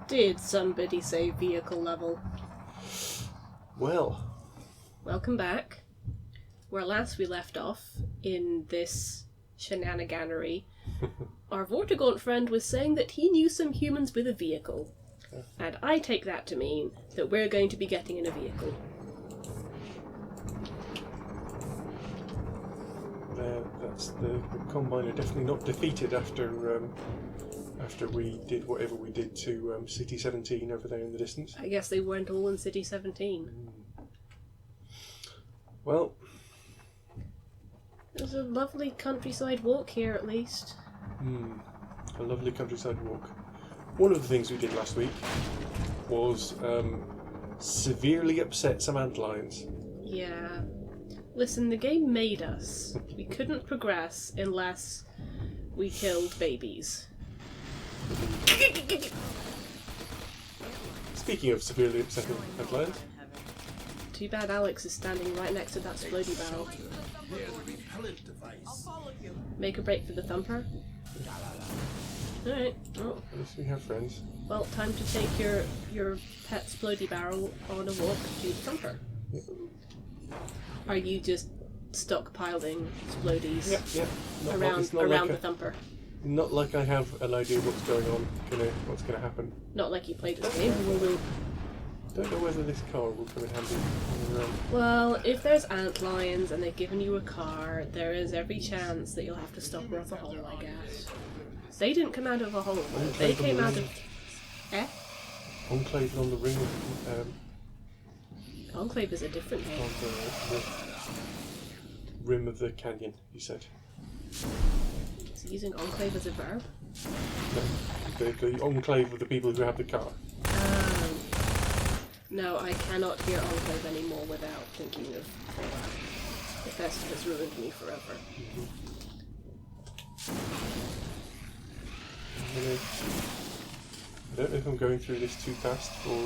Did somebody say vehicle level? Well. Welcome back. Where last we left off, in this shenaniganery, our Vortigaunt friend was saying that he knew some humans with a vehicle. And I take that to mean that we're going to be getting in a vehicle. That's the Combine are definitely not defeated after we did whatever we did to City 17 over there in the distance. I guess they weren't all in City 17. Well, there's a lovely countryside walk here, at least. A lovely countryside walk. One of the things we did last week was severely upset some antlions. Yeah. Listen, the game made us. We couldn't progress unless we killed babies. Speaking of severely upsetting antlions. Too bad Alyx is standing right next to that splody barrel. Make a break for the thumper? Alright, well. At least we have friends. Well, time to take your pet splody barrel on a walk to the thumper. Yep. Are you just stockpiling splodies around the thumper? Not like I have an idea what's going on, what's going to happen. Not like you played this game. Don't know whether this car will come in handy. Well, if there's antlions and they've given you a car, there is every chance that you'll have to stop her off a hole, I guess. They didn't come out of a hole. They came out of... Enclave on the ring. Enclave is a different game. On the rim of the canyon, you said. Is he using enclave as a verb? No, the enclave of the people who have the car. No, I cannot hear enclave anymore without thinking of Fallout. Bethesda has ruined me forever. I don't know if I'm going through this too fast for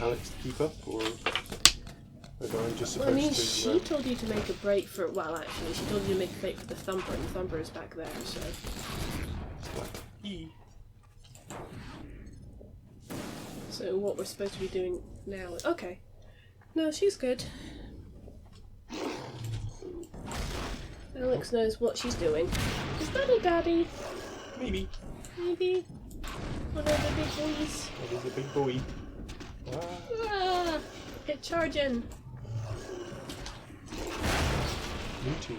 Alyx to keep up, or whether I'm just supposed to... she told you to make a break for... Well, actually, she told you to make a break for the thumper, and the thumper is back there, so... So what we're supposed to be doing now... Okay. No, she's good. Alyx knows what she's doing. Is that a daddy? Maybe. Maybe. One of the big boys. That is a big boy. Ah! Hit charging! Me too.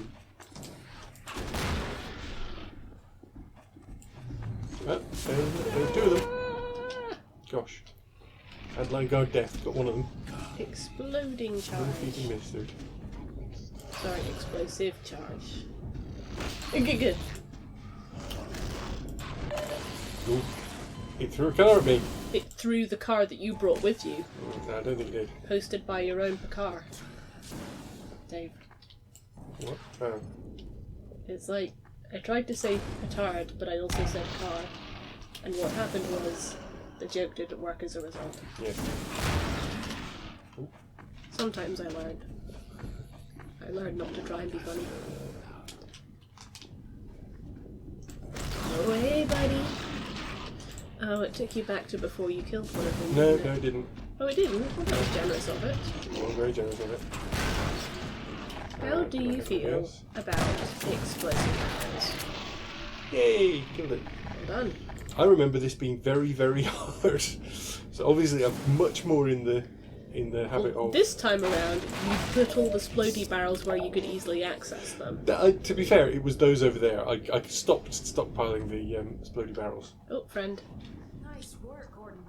There's two of them. Gosh. Antlion guard death. Got one of them. Exploding charge. One if you can miss, dude. Sorry, explosive charge. Good. Ooh. It threw a car at me. It threw the car that you brought with you. No, I don't think it did. Posted by your own car. Dave. What? Oh. It's like, I tried to say petard, but I also said car. And what happened was, the joke didn't work as a result. Yeah. Sometimes I learned. I learned not to try and be funny. Oh, hey, buddy. Oh, it took you back to before you killed one of them. No, didn't it? it didn't. Oh, it didn't? Well, that was generous of it. Well, very generous of it. How do you feel about explosive weapons? Yay! Killed it. Well done. I remember this being very, very hard. So obviously I'm much more in the habit of... This time around, you put all the splody barrels where you could easily access them. To be fair, it was those over there. I stopped stockpiling the splody barrels. Oh, friend. Nice work, Gordon.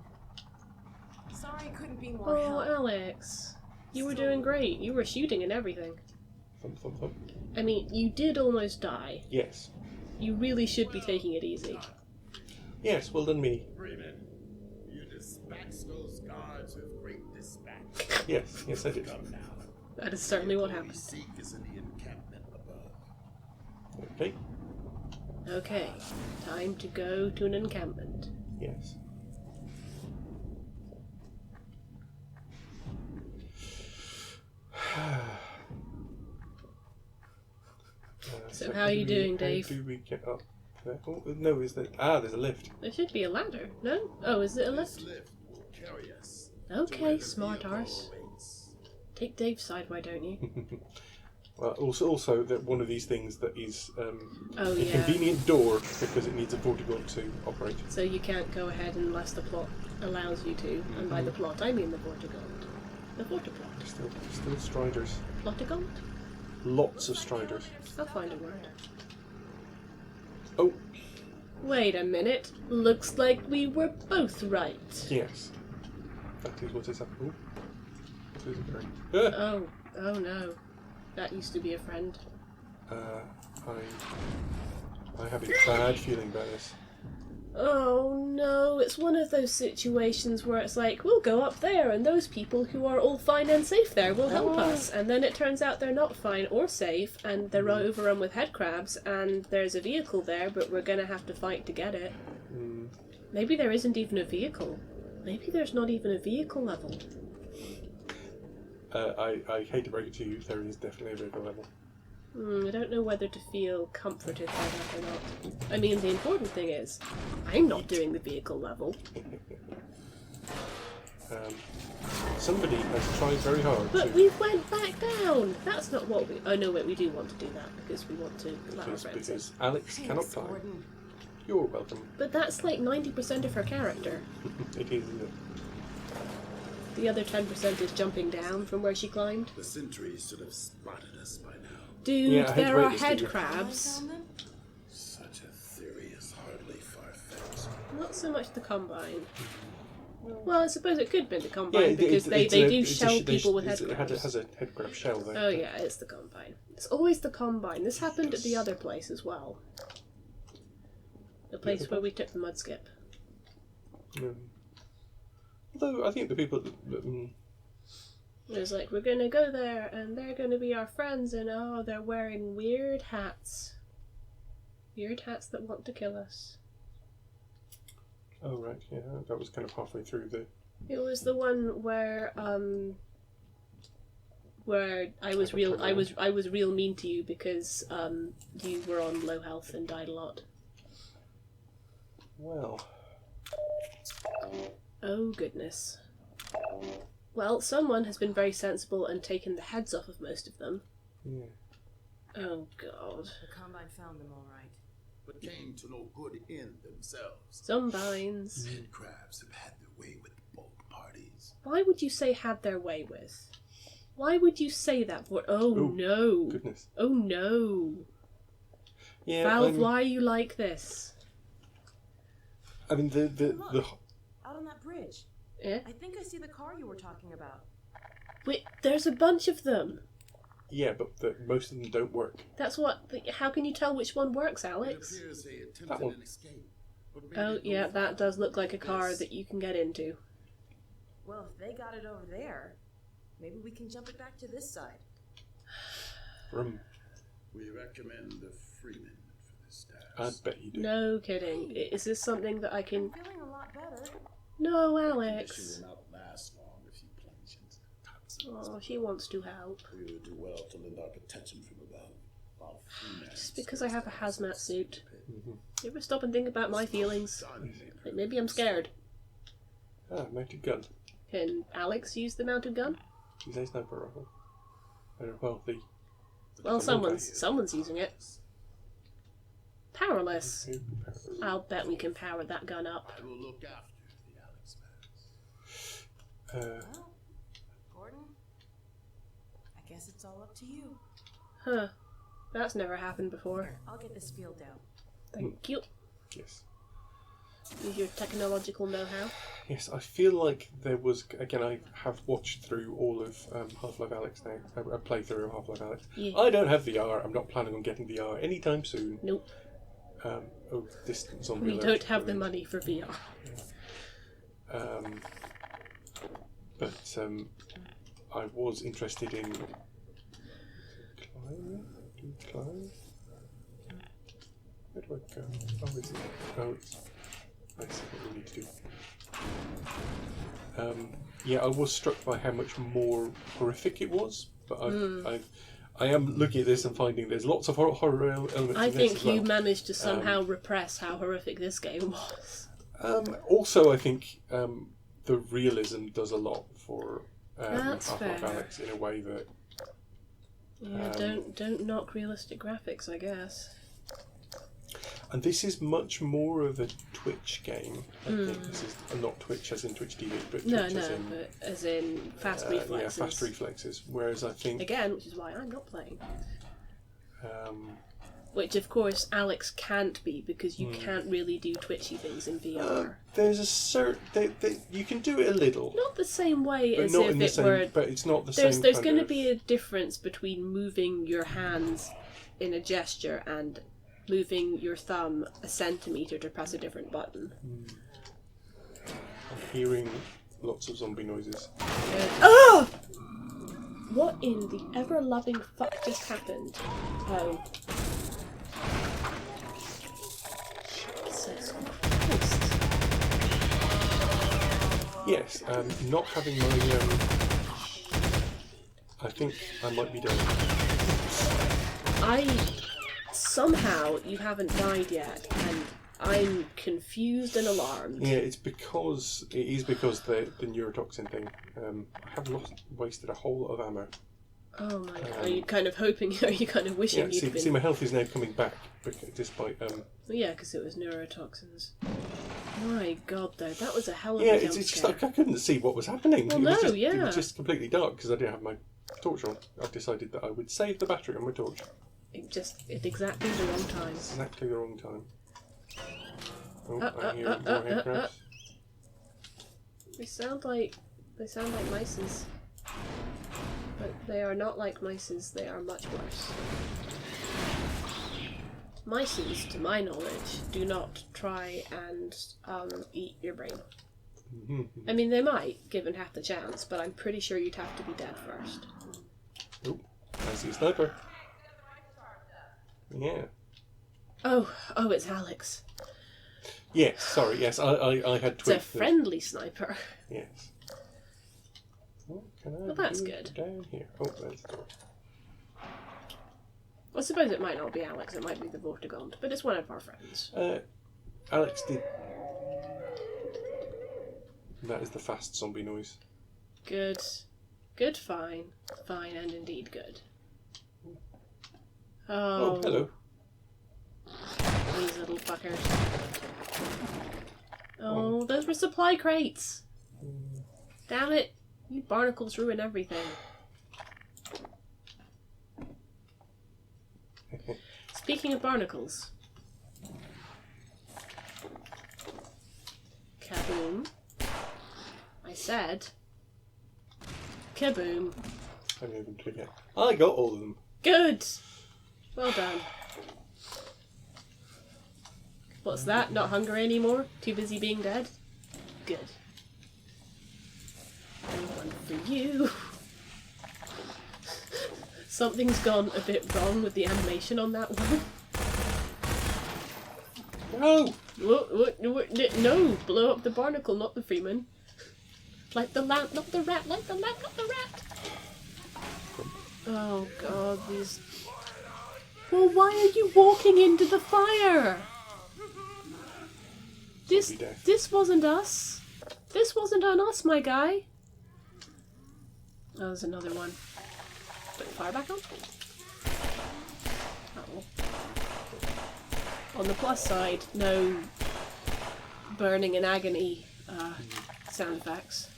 Sorry I couldn't be more help. Oh, Alyx. You were doing great. You were shooting and everything. Thump, thump, thump. I mean, you did almost die. Yes. You really should be taking it easy. Yes, well done me. Freeman, you dispatched those guards with great dispatch. Yes, I did. Come now. That is certainly what All we happened. seek is in the encampment above. Okay. Okay, time to go to an encampment. Yes. So how are you doing, Dave? How do we get up There. Oh, no, is there? Ah, there's a lift. There should be a ladder, no? Oh, is it a This lift? lift will carry us to where Okay, the smart vehicle arse. awaits. Take Dave's side, why don't you? Well, also that one of these things that is Oh, a yeah. convenient door because it needs a vortigon to operate. So you can't go ahead unless the plot allows you to. And by the plot, I mean the vortigaunt. The vortiplot. Still striders. Plotigaunt? Lots of striders. I'll find a word. Oh, Wait a minute. Looks like we were both right. yes. That is what is happening. What is occurring? Oh no. That used to be a friend. I have a bad feeling about this. Oh no, it's one of those situations where it's like, we'll go up there and those people who are all fine and safe there will help us. And then it turns out they're not fine or safe and they're overrun with headcrabs and there's a vehicle there but we're gonna have to fight to get it. Maybe there isn't even a vehicle. Maybe there's not even a vehicle level. I hate to break it to you, there is definitely a vehicle level. I don't know whether to feel comforted by that or not. I mean, the important thing is, I'm not doing the vehicle level. Somebody has tried very hard But to... we went back down! That's not what we... Oh no, wait, we do want to do that, because we want to allow our friends in. Because Alyx cannot Thanks, die. Gordon. You're welcome. But that's like 90% of her character. It is, isn't it? The other 10% is jumping down from where she climbed. The sentries should have spotted us by now. Dude, Yeah, I hate to there break are this to head you. crabs. Found them? Such a theory is hardly far-fetched. Not so much the Combine. Well, I suppose it could have been the Combine, Yeah, because they do shell people with head It crabs. has a head crab shell there. Oh yeah, it's the Combine. It's always the Combine. This happened at the other place as well. The place where we took the mud skip. Although I think the people It was like, we're gonna go there, and they're gonna be our friends, and oh, they're wearing weird hats. Weird hats that want to kill us. oh right, yeah, that was kind of halfway through the... It was the one where I was real mean to you because you were on low health and died a lot. Well... Oh goodness. Well, someone has been very sensible and taken the heads off of most of them. Yeah. Oh god. The Combine found them all right. But came to no good in themselves. Zombines. Sand crabs have had their way with bulk parties. Why would you say had their way with? Why would you say that for? Oh Oh, no. Goodness. Oh no. Yeah, Valve, why are you like this? I mean, the Out on that bridge. Yeah? I think I see the car you were talking about. Wait, there's a bunch of them. yeah, but most of them don't work. That's what. How can you tell which one works, It Alex? appears they That attempted one. an escape. But made Oh, it no yeah, that farther does look like a than car this. that you can get into. Well, if they got it over there, maybe we can jump it back to this side. Room. We recommend the Freeman for this I task. bet you do. No kidding. Is this something that I I'm can... feeling a lot better. No, Condition Alex. will not last long if you plunge into toxins. Oh, she wants to help. We would do well to lend our protection from above. While Freeman Just because I have a stays hazmat suit. Mm-hmm. You ever stop and think about my feelings? Sunmaker. Like, maybe I'm scared. Ah, mounted gun. Can Alex use the mounted gun? Is a sniper rifle? Well, the... Well, Someone someone's using it. Powerless. I'll bet we can power that gun up. I will look after the Alyx matters. Well, Gordon, I guess it's all up to you. Huh. That's never happened before. Here, I'll get this field down. Thank you. Yes. Use your technological know-how. Yes, I feel like there was... Again, I have watched through all of Half-Life Alyx now. A playthrough of Half-Life Alyx. Yeah. I don't have VR. I'm not planning on getting VR anytime soon. Nope. Oh, distant zombie We alert. don't have the Brilliant. money for VR. But I was interested in... Climb? Do we climb? Where do I go? Oh, is it? Oh, it's... I see what we need to do. Yeah, I was struck by how much more horrific it was, but I am looking at this and finding there's lots of horror elements I in this think as well. you managed to somehow repress how horrific this game was. Also, I think the realism does a lot for That's Half-Life fair. Alyx in a way that... Yeah, don't knock realistic graphics, I guess. And this is much more of a Twitch game. I think this is not Twitch as in Twitch TV, but Twitch as in fast reflexes. Yeah, fast reflexes. Whereas I think... Again, which is why I'm not playing. Which, of course, Alyx can't be, because you can't really do twitchy things in VR. There's a certain... you can do it a little. Not the same way But as not if in the it same, were... But it's not the same There's kind going to of... be a difference between moving your hands in a gesture and moving your thumb a centimetre to press a different button. I'm hearing lots of zombie noises. Oh! What in the ever-loving fuck just happened? Oh. Jesus Christ. Yes, not having my... I think I might be done. Somehow you haven't died yet, and I'm confused and alarmed. Yeah, it is because the neurotoxin thing. I have wasted a whole lot of ammo. Oh my god. Are you kind of hoping, are you kind of wishing you'd been... See, my health is now coming back, despite... Well, yeah, because it was neurotoxins. My god, though, that was a hell of a Yeah, jump it's just scare. like I couldn't see what was happening. Well, It was just completely dark because I didn't have my torch on. I've decided that I would save the battery on my torch. At exactly the wrong time. Exactly the wrong time. Oh, I hear more head crabs. They sound like mices. But they are not like mices, they are much worse. Mices, to my knowledge, do not try and eat your brain. I mean, they might, given half the chance, but I'm pretty sure you'd have to be dead first. Oh, I see a sniper. Yeah. Oh, it's Alyx. Yes, sorry, yes, I had It's a tweaked friendly sniper. Yes. What can I Well, that's do good. down here? Oh, there's the door. I suppose it might not be Alyx, it might be the Vortigaunt, but it's one of our friends. Alyx did... That is the fast zombie noise. Good. Good, fine. Fine and indeed good. Oh, hello. These little fuckers. Oh, those were supply crates! Damn it! You barnacles ruin everything. Speaking of barnacles. Kaboom. I said... Kaboom. I didn't even click it. I got all of them. Good! Well done. What's that? Not hungry anymore? Too busy being dead? Good. And one for you. Something's gone a bit wrong with the animation on that one. No! No! Blow up the barnacle, not the Freeman. Light the lamp, not the rat! Light the lamp, not the rat! Oh god, these... Well, why are you walking into the fire? This wasn't us. This wasn't on us, my guy. Oh, there's another one. Put the fire back on? Oh. On the plus side, no burning and agony sound effects,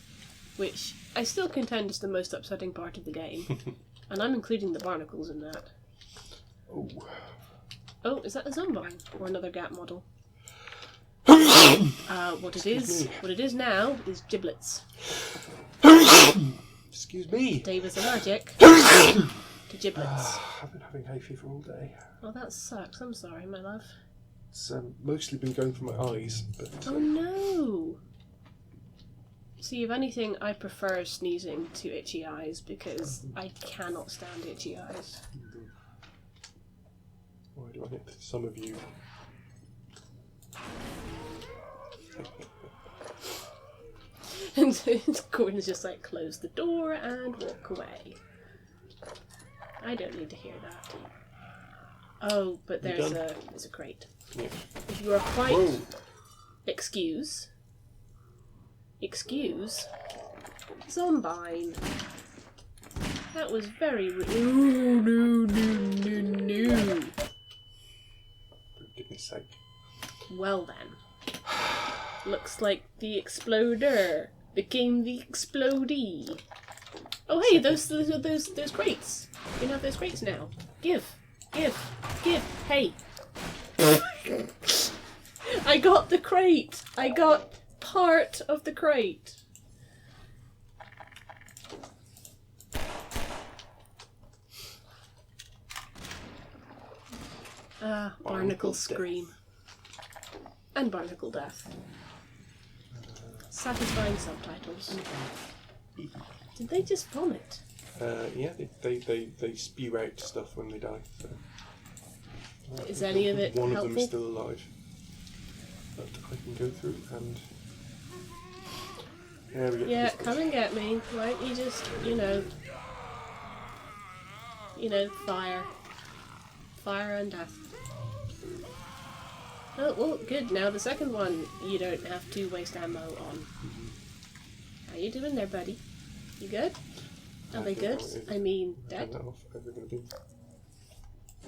which I still contend is the most upsetting part of the game. And I'm including the barnacles in that. Oh. Oh, is that a Zombine? Or another Gap model? What it is now is giblets. Excuse me. Dave is allergic to giblets. I've been having hay fever all day. Oh, that sucks. I'm sorry, my love. It's mostly been going for my eyes, but... Oh no! See, if anything, I prefer sneezing to itchy eyes because I cannot stand itchy eyes. Why do I hit some of you? And Gordon's just like, close the door and walk away. I don't need to hear that. Oh, but You there's done? a crate. Yeah. If you are quite... Whoa! Excuse? Zombine. That was very rude. No. For goodness sake. Well then. Looks like the exploder became the explodee. Oh hey, those crates. You can have those crates now. Give. Hey. I got the crate. I got part of the crate. Barnacle scream. And barnacle death. Satisfying subtitles. Did they just vomit? Yeah, they spew out stuff when they die. So. Is any of it One helpful? of them is still alive. But I can go through and... Yeah, we get Yeah, this come and get me. Why don't you just, fire. Fire and death. Oh, well, good. Now the second one you don't have to waste ammo on. How you doing there, buddy? You good? Are they good? I mean, dead? Turn that off. Ever gonna be?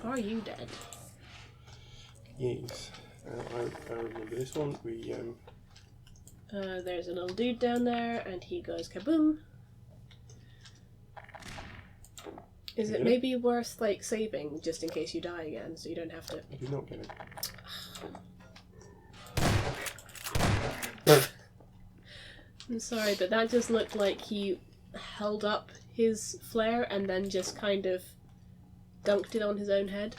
Are you dead? Yes. I remember this one. We There's a little dude down there, and he goes kaboom. Is it Yeah. maybe worth, saving, just in case you die again, so you don't have to... I did not get it. I'm sorry, but that just looked like he held up his flare and then just kind of dunked it on his own head.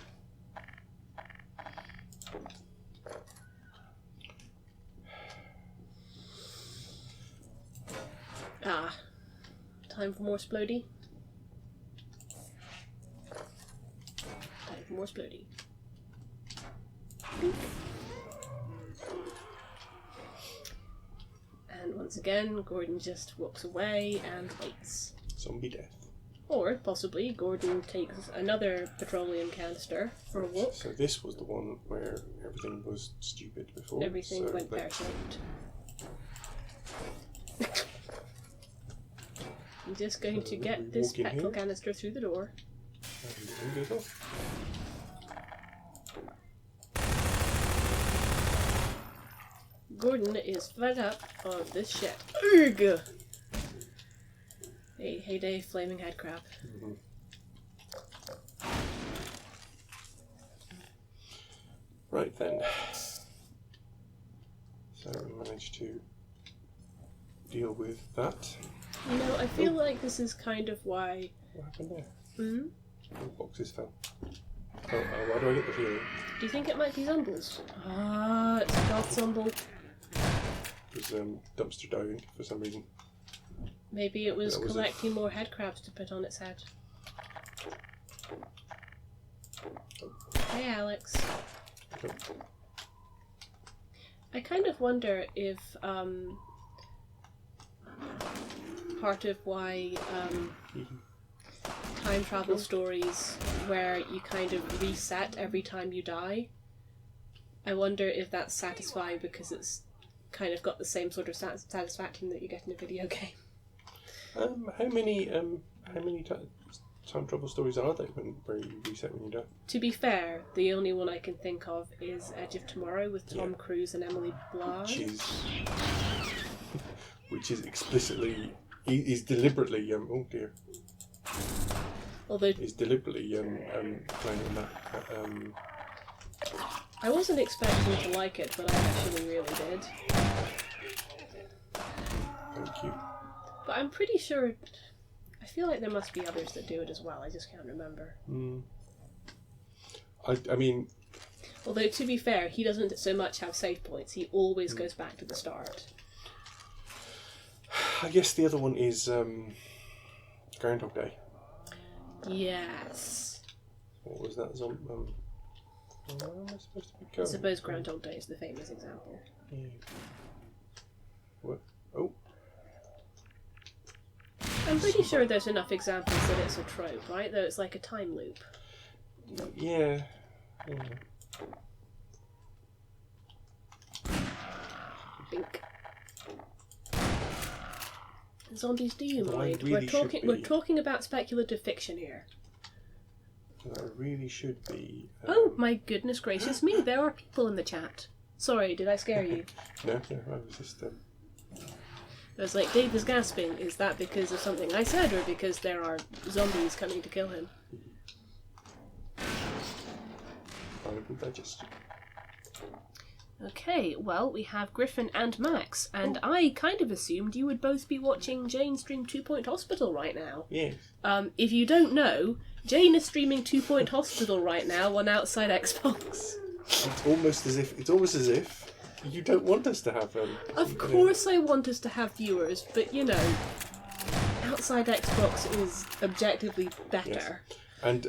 Ah. Time for more splody. Time for more splody. And once again, Gordon just walks away and waits. Zombie death. Or, possibly, Gordon takes another petroleum canister for a walk. So this was the one where everything was stupid before. Everything so went that- pear-shaped. I'm just going to get this walk in petrol here? canister through the door. And it goes off. Gordon is fed up of this shit. Urgh! Hey Dave, flaming head crab. Mm-hmm. Right then. So we managed to deal with that. You know, I feel like this is kind of why... What happened there? Hmm? Oh, boxes fell. Oh, why do I get the feeling? Do you think it might be Zumbles? Ah, it's God Zumble. It was dumpster diving for some reason. Maybe it was That was collecting more head crabs to put on its head. Hey Alyx. Okay. I kind of wonder if part of why time travel stories where you kind of reset every time you die, I wonder if that's satisfying because it's kind of got the same sort of satisfaction that you get in a video game. How many time travel stories are there where you reset when you die? To be fair, the only one I can think of is Edge of Tomorrow with Tom Cruise and Emily Blunt. Which is explicitly, is deliberately, oh dear. Although Is deliberately playing on that. I wasn't expecting to like it, but I actually really did. Thank you. But I'm pretty sure... I feel like there must be others that do it as well, I just can't remember. I mean... Although, to be fair, he doesn't so much have save points, he always goes back to the start. I guess the other one is Groundhog Day. Yes. What was that? Where am I supposed to be I going? suppose Groundhog Day is the famous example. Yeah. What? Oh. I'm pretty sure there's enough examples that it's a trope, right? That it's like a time loop. Yeah. Bink. Zombies, do you Well, mind? really We're talking about speculative fiction here. That really should be. Oh my goodness gracious me! There are people in the chat. Sorry, did I scare you? No, I was just. I was like, Dave is gasping. Is that because of something I said, or because there are zombies coming to kill him? Horrible digestion. Okay, well, we have Griffin and Max, and I kind of assumed you would both be watching Jane stream 2 Point Hospital right now. Yes. If you don't know, Jane is streaming 2 Point Hospital right now on Outside Xbox. It's almost as if you don't want us to have them. Of course I want us to have viewers, but you know, Outside Xbox is objectively better. Yes. And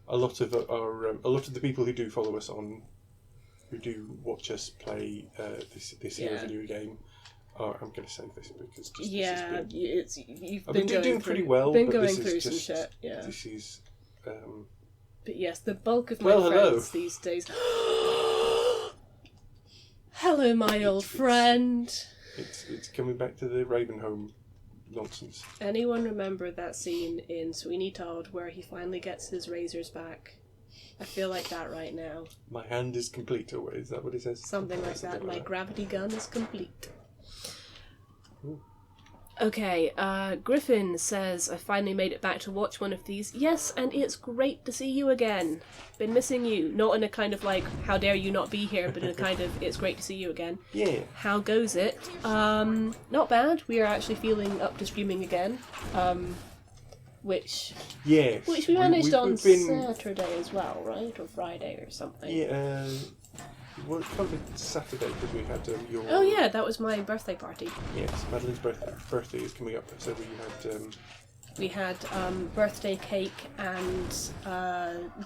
a lot of the people who do follow us on, who do watch us play this here video game, are, I'm going to save this because you've been doing pretty well. Been but going this through is some just, shit. Yeah. This is. But yes, the bulk of my friends these days. Hello, my old friend. It's coming back to the Ravenholm nonsense. Anyone remember that scene in Sweeney Todd where he finally gets his razors back? I feel like that right now. My hand is complete, or is that what it says? Something like that. My gravity gun is complete. Ooh. Okay, Griffin says, I finally made it back to watch one of these. Yes, and it's great to see you again. Been missing you. Not in a kind of like, how dare you not be here, but in a kind of, it's great to see you again. Yeah. How goes it? Not bad. We are actually feeling up to streaming again. Which we managed on Saturday as well, right? Or Friday or something. Yeah, well, it can't be Saturday because we had your... Oh yeah, that was my birthday party. Yes, Madeline's birthday is coming up, so we had birthday cake and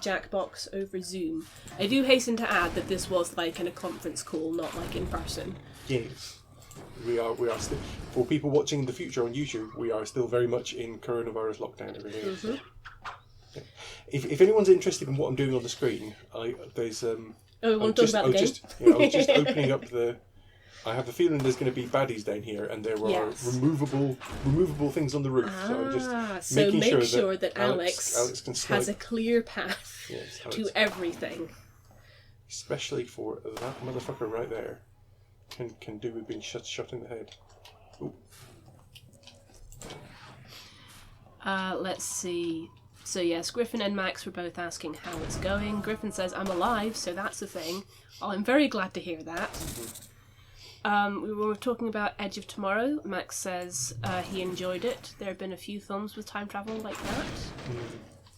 Jackbox over Zoom. I do hasten to add that this was like in a conference call, not like in person. Yes, we are still, for people watching in the future on YouTube, we are still very much in coronavirus lockdown over here. Mm-hmm. Yeah. If anyone's interested in what I'm doing on the screen, there's Oh, we want to talk about the game? I was just opening up the... I have a feeling there's going to be baddies down here, and there are removable things on the roof. So I'm just making sure that Alyx has a clear path to everything. Especially for that motherfucker right there. Can do with being shot in the head. Ooh. Let's see... So yes, Griffin and Max were both asking how it's going. Griffin says, I'm alive, so that's a thing. Oh, I'm very glad to hear that. We were talking about Edge of Tomorrow. Max says he enjoyed it. There have been a few films with time travel like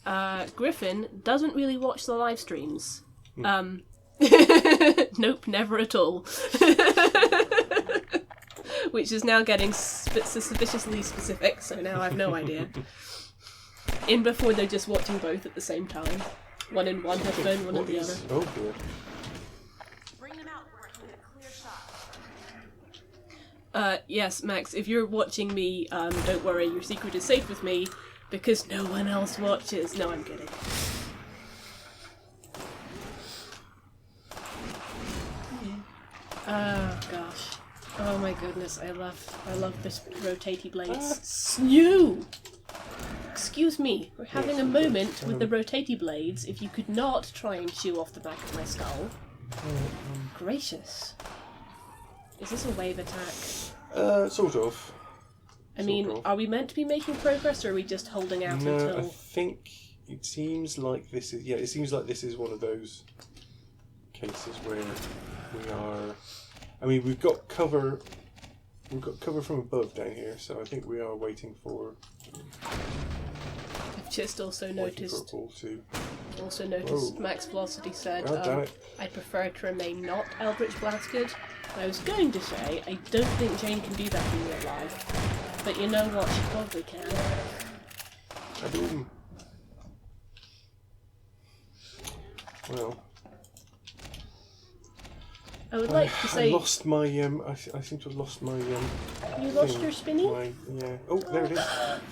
that. Griffin doesn't really watch the live streams. Nope, never at all. Which is now getting suspiciously specific, so now I have no idea. In before they're just watching both at the same time. One in one headphone, one in the other. Oh dear. Bring them out where I can get a clear shot. Yes, Max, if you're watching me, don't worry, your secret is safe with me, because no one else watches. No, I'm kidding. Oh gosh. Oh my goodness, I love this rotatey blades. Snew! Excuse me, we're having a moment with the rotatey blades. If you could not try and chew off the back of my skull. Gracious. Is this a wave attack? Sort of. I mean, are we meant to be making progress, or are we just holding out No, until... I think it seems like this is... Yeah, it seems like this is one of those cases where we are... I mean, we've got cover from above down here, so I think we are waiting for... I've just also noticed... Whoa. Max Velocity said, damn it. I'd prefer to remain not Eldritch Blasted. I was going to say, I don't think Jane can do that in real life. But you know what, she probably can. Kaboom. Well... I would like to say... I lost my, I seem to have lost my, You lost your spinny? Yeah. Oh, there it is.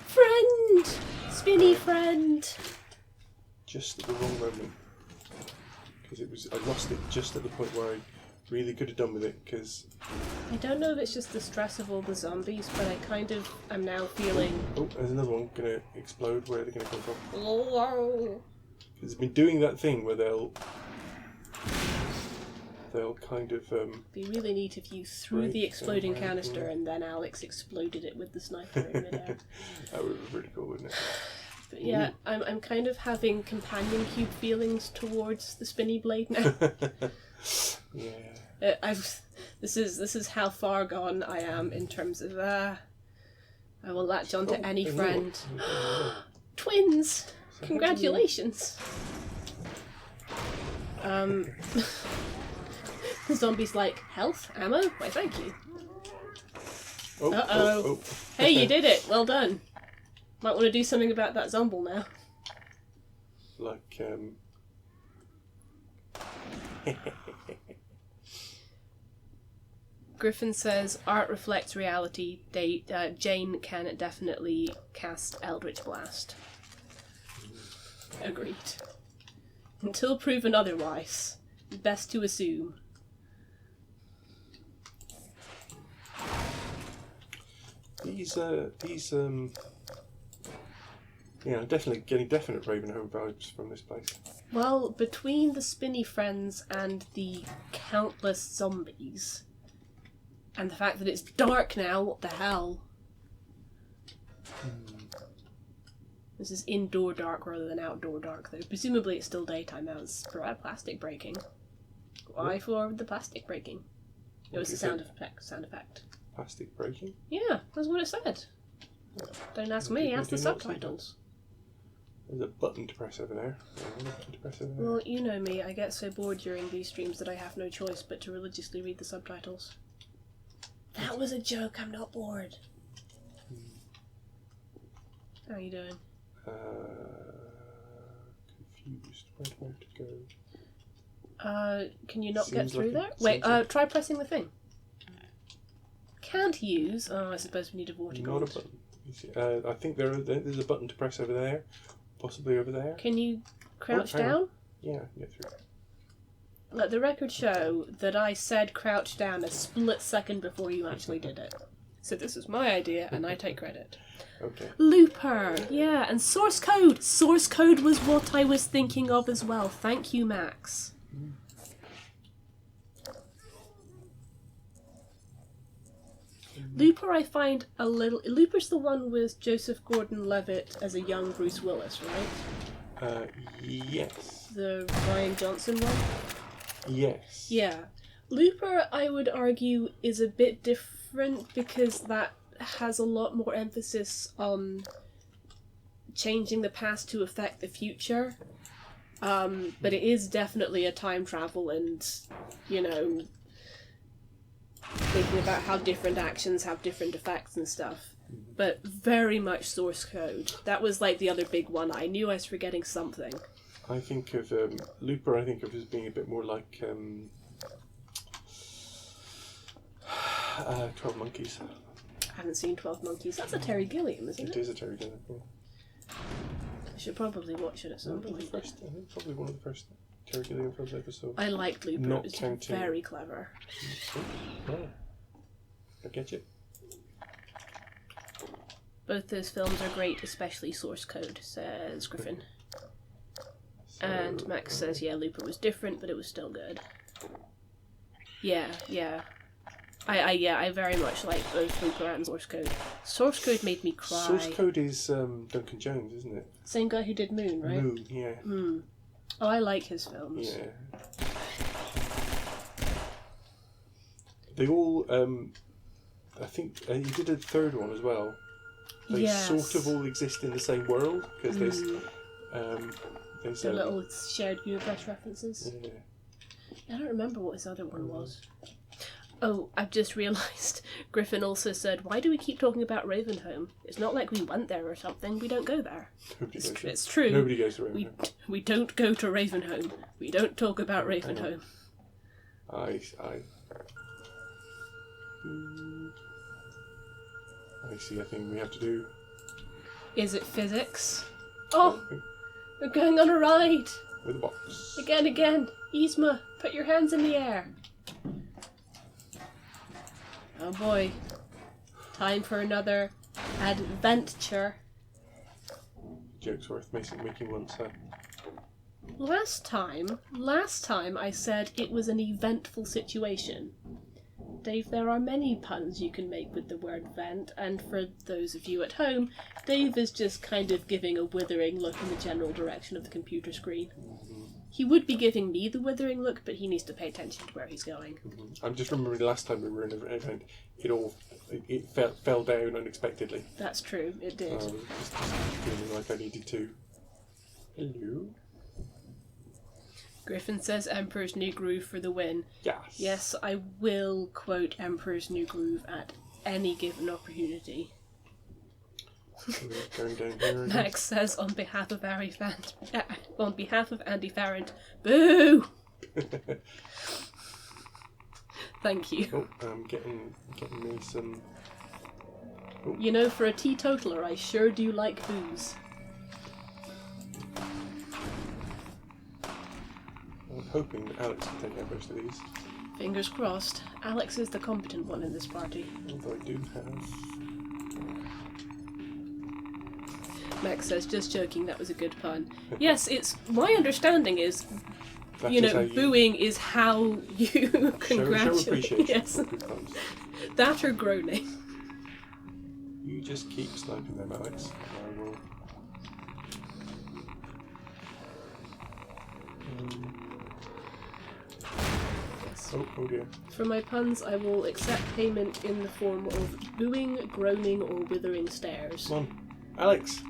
Friend! Spinny friend! Just at the wrong moment. Because I lost it just at the point where I really could have done with it, because... I don't know if it's just the stress of all the zombies, but I kind of am now feeling... Oh, there's another one going to explode. Where are they going to come from? Oh. Because they've been doing that thing where they'll kind of... Be really neat if you threw Right, the exploding right, canister yeah. and then Alyx exploded it with the sniper in midair. That would be pretty cool, wouldn't it? But yeah, I'm kind of having companion cube feelings towards the spinny blade now. Yeah. This is how far gone I am in terms of I will latch onto any there's friend. another one. Twins! So Congratulations! The zombie's like, health? Ammo? Why thank you. Oh, Uh-oh. oh. Hey, you did it! Well done. Might want to do something about that zomble now. Like, Griffin says, art reflects reality. Jane can definitely cast Eldritch Blast. Agreed. Until proven otherwise. Best to assume. These, yeah, I'm definitely getting definite Ravenholm vibes from this place. Well, between the spinny friends and the countless zombies, and the fact that it's dark now, what the hell? This is indoor dark rather than outdoor dark, though. Presumably it's still daytime now. It's for plastic breaking. Why for the plastic breaking? It was a sound effect. Plastic breaking? Yeah, that's what it said. Don't ask me, ask the subtitles. There's a button to press over there. Button to press over there. Well, you know me, I get so bored during these streams that I have no choice but to religiously read the subtitles. That was a joke, I'm not bored. How are you doing? Confused. Where to go? Can you not get Seems through like there? it- Wait, seems like- try pressing the thing. Can't use. Oh, I suppose we need a Not a vortigold. button. You see, I think there's a button to press over there. Possibly over there. Can you crouch hang on. down? Yeah, get through. Let the record show that I said crouch down a split second before you actually did it. So this was my idea, and I take credit. Okay. Looper! Yeah, and source code! Source code was what I was thinking of as well. Thank you, Max. Looper I find a little... Looper's the one with Joseph Gordon-Levitt as a young Bruce Willis, right? Yes. The Ryan Johnson one? Yes. Yeah. Looper, I would argue, is a bit different because that has a lot more emphasis on changing the past to affect the future. But it is definitely a time travel and, you know, thinking about how different actions have different effects and stuff. But very much source code. That was like the other big one. I knew I was forgetting something. I think of Looper. I think of as being a bit more like 12 Monkeys. I haven't seen 12 Monkeys. That's a Terry Gilliam, isn't it? It is a Terry Gilliam. Yeah. I should probably watch it at some One of the point. first, I think probably one of the first Terry Gilliam films I ever saw. I liked Looper. Not It was counting- very clever. Oh. I get you. Both those films are great, especially source code, says Griffin. So, And Max says, yeah, Looper was different, but it was still good. Yeah. I very much like both Looper and source code. Source code made me cry. Source code is Duncan Jones, isn't it? Same guy who did Moon, right? Moon, yeah. Oh, I like his films. Yeah. They all, I think he did a third one as well. They Yes. sort of all exist in the same world because there's The little shared universe references. yeah. I don't remember what his other one was. Oh, I've just realised. Griffin also said, why do we keep talking about Ravenholm? It's not like we went there or something. We don't go there. It's true. Nobody goes to Ravenholm. We don't go to Ravenholm. We don't talk about Ravenholm. I see a thing we have to do. Is it physics? Oh, we're going on a ride! With a box. Again! Yzma, put your hands in the air! Oh boy. Time for another adventure. Joke's worth making once, huh? Last time I said it was an eventful situation. Dave, there are many puns you can make with the word vent, and for those of you at home, Dave is just kind of giving a withering look in the general direction of the computer screen. He would be giving me the withering look, but he needs to pay attention to where he's going. I'm just remembering last time we were in an event, it fell down unexpectedly. That's true, it did. Just feeling like I needed to. Hello? Griffin says Emperor's New Groove for the win. Yes. Yes, I will quote Emperor's New Groove at any given opportunity. Going down here. Max says on behalf of Andy Farrant, boo! Thank you. Oh, I'm getting me some. Oh. You know, for a teetotaler, I sure do like booze. I'm hoping that Alyx can take out most of these. Fingers crossed. Alyx is the competent one in this party. Although I do have. Max says, just joking, that was a good pun. Yes, it's my understanding is, That you is know, how booing is how you congratulate. Show appreciation. Yes. For good puns. That or groaning. You just keep sniping them, Alyx. I will. Yes. Oh dear. For my puns, I will accept payment in the form of booing, groaning, or withering stares. Come on, Alyx.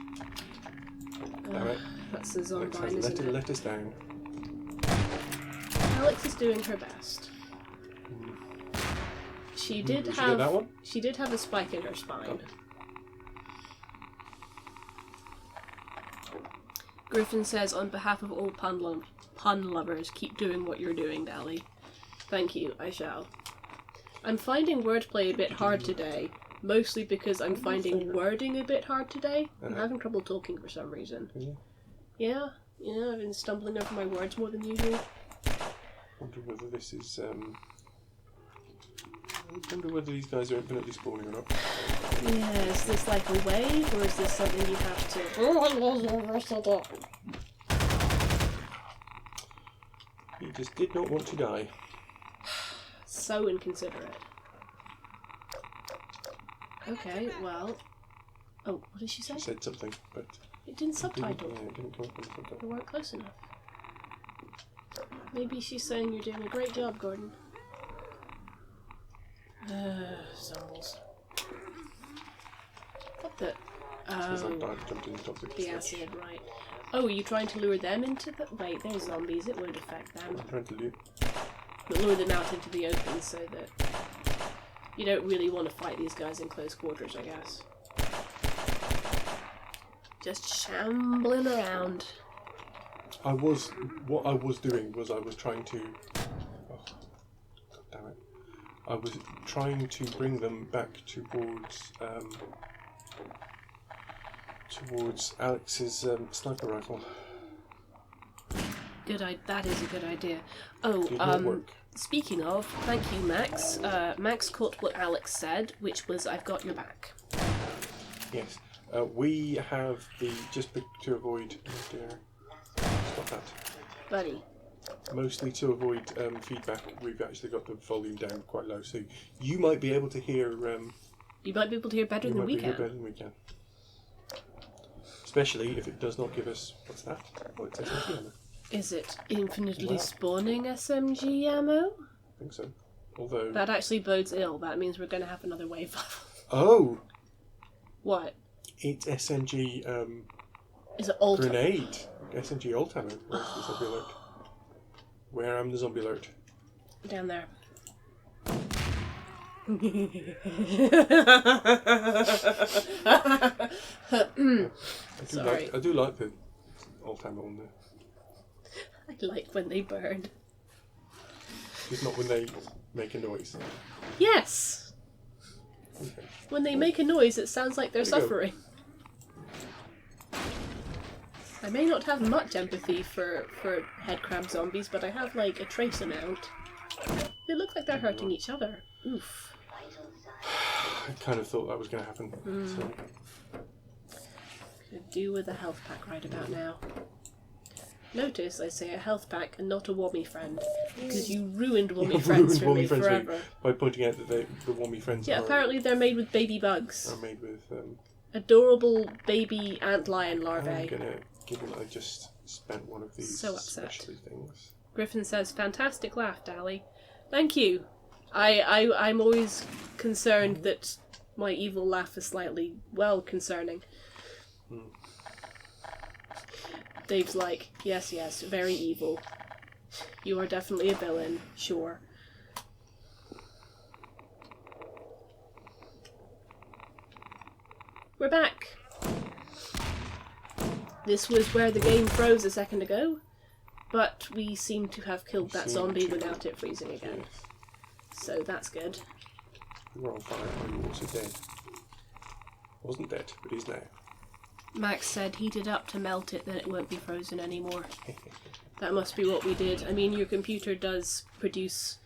Damn it. That's the Alyx Zombine, has isn't it? let us down. Alyx is doing her best. She did Did you get that one? She did have a spike in her spine. Griffin says, on behalf of all pun lovers, keep doing what you're doing, Dally. Thank you, I shall. I'm finding wordplay a bit hard today, mostly because I'm finding wording a bit hard today. I'm having trouble talking for some reason. Yeah, I've been stumbling over my words more than usual. Wonder whether this is. I wonder whether these guys are infinitely spawning or not. Yeah, is this like a wave, or is this something you have to... He just did not want to die. So inconsiderate. Okay, well... Oh, what did she say? She said something, but... It didn't subtitle. Yeah, it didn't come up on the subtitle. We weren't close enough. Maybe she's saying you're doing a great job, Gordon. Zombies. What the... Because I Oh, jumped in the toxic the sludge. acid, right. Oh, are you trying to lure them into the... Wait, they're zombies, it won't affect them. I'm trying to loot. But lure them out into the open so that... You don't really want to fight these guys in close quarters, I guess. Just shambling around. What I was doing was I was trying to... Oh, God damn it. I was trying to bring them back towards Alyx's sniper rifle. That is a good idea. Oh, Did not work. speaking of, thank you, Max. Max caught what Alyx said, which was, I've got your back. Yes. We have the... Just to avoid... Oh dear. Stop that. Buddy. Mostly to avoid feedback, we've actually got the volume down quite low, so you might be able to hear... You might be able to hear better than we can. Better than we can. Especially if it does not give us... What's that? Oh, it's SMG ammo. Is it infinitely Wow. spawning SMG ammo? I think so. Although... That actually bodes ill. That means we're going to have another wave. Oh! What? It's SMG Is it alt? grenade. SMG ult ammo. Where's the zombie alert? Where am the zombie alert? Down there. Sorry. I do like the ult ammo on there. I like when they burn. Just not when they make a noise. Yes! Okay. When they make a noise, it sounds like they're There you go. suffering. I may not have much empathy for headcrab zombies, but I have, like, a trace amount. They look like they're hurting each other. Oof. I kind of thought that was going to happen. So. Could do with a health pack right about now. Notice I say a health pack and not a wommy friend, because you ruined wommy You've friends ruined for me Wommy Friends forever. by pointing out that the Wommy Friends Yeah, apparently they're made with baby bugs. are made with... Adorable baby antlion I'm larvae. going to, given I just spent one of these So upset. specialty things. Griffin says, fantastic laugh, Dally. Thank you. I'm always concerned that my evil laugh is slightly, well, concerning. Dave's like, yes, very evil. You are definitely a villain, sure. We're back. This was where the game froze a second ago, but we seem to have killed that zombie without it freezing again. Yes. So that's good. You were on fire, but you were also dead. Wasn't dead, but he's now. Max said heat it up to melt it, then it won't be frozen anymore. That must be what we did. I mean, your computer does produce